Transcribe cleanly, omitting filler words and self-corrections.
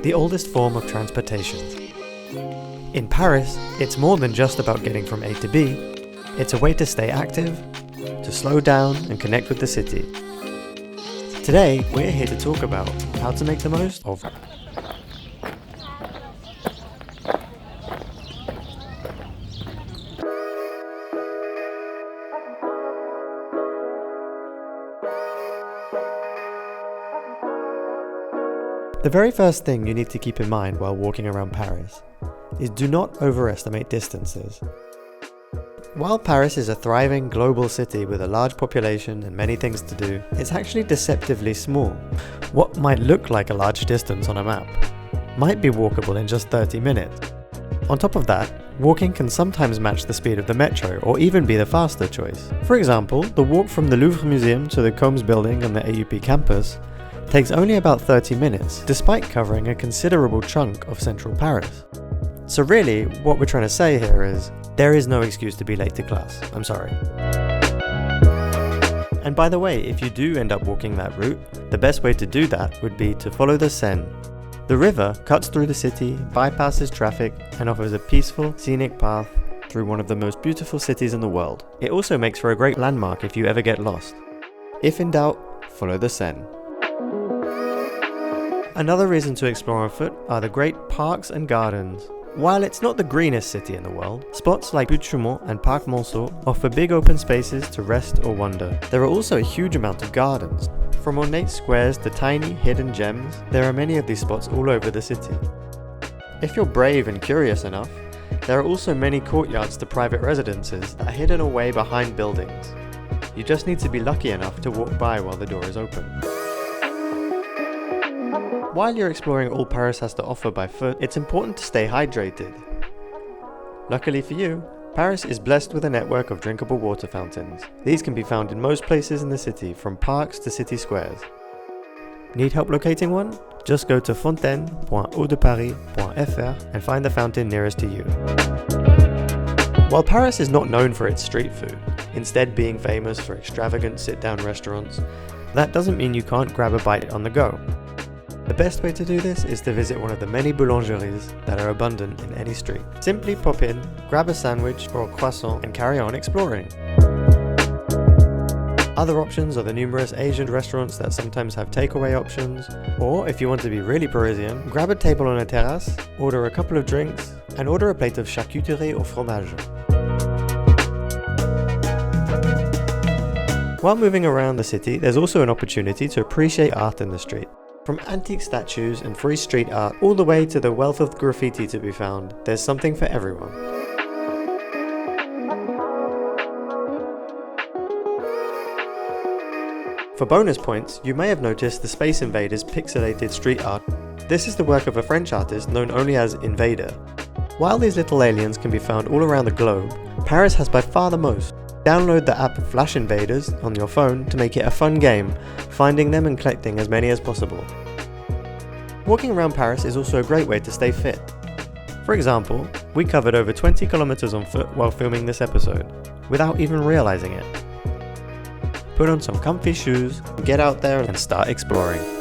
the oldest form of transportation. In Paris, it's more than just about getting from A to B. It's a way to stay active, to slow down and connect with the city. Today, we're here to talk about how to make the most of The very first thing you need to keep in mind while walking around Paris is do not overestimate distances. While Paris is a thriving global city with a large population and many things to do, it's actually deceptively small. What might look like a large distance on a map might be walkable in just 30 minutes. On top of that, walking can sometimes match the speed of the metro or even be the faster choice. For example, the walk from the Louvre Museum to the Combs building on the AUP campus takes only about 30 minutes, despite covering a considerable chunk of central Paris. So really, what we're trying to say here is, there is no excuse to be late to class. I'm sorry. And by the way, if you do end up walking that route, the best way to do that would be to follow the Seine. The river cuts through the city, bypasses traffic, and offers a peaceful, scenic path through one of the most beautiful cities in the world. It also makes for a great landmark if you ever get lost. If in doubt, follow the Seine. Another reason to explore on foot are the great parks and gardens. While it's not the greenest city in the world, spots like Butte-Chaumont and Parc Monceau offer big open spaces to rest or wander. There are also a huge amount of gardens. From ornate squares to tiny hidden gems, there are many of these spots all over the city. If you're brave and curious enough, there are also many courtyards to private residences that are hidden away behind buildings. You just need to be lucky enough to walk by while the door is open. While you're exploring all Paris has to offer by foot, it's important to stay hydrated. Luckily for you, Paris is blessed with a network of drinkable water fountains. These can be found in most places in the city, from parks to city squares. Need help locating one? Just go to fontaine.eaudeparis.fr and find the fountain nearest to you. While Paris is not known for its street food, instead being famous for extravagant sit-down restaurants, that doesn't mean you can't grab a bite on the go. The best way to do this is to visit one of the many boulangeries that are abundant in any street. Simply pop in, grab a sandwich or a croissant and carry on exploring. Other options are the numerous Asian restaurants that sometimes have takeaway options, or if you want to be really Parisian, grab a table on a terrace, order a couple of drinks, and order a plate of charcuterie au fromage. While moving around the city, there's also an opportunity to appreciate art in the street. From antique statues and free street art all the way to the wealth of graffiti to be found, there's something for everyone. For bonus points, you may have noticed the Space Invaders pixelated street art. This is the work of a French artist known only as Invader. While these little aliens can be found all around the globe, Paris has by far the most. Download the app Flash Invaders on your phone to make it a fun game, finding them and collecting as many as possible. Walking around Paris is also a great way to stay fit. For example, we covered over 20 kilometers on foot while filming this episode, without even realizing it. Put on some comfy shoes, get out there and start exploring.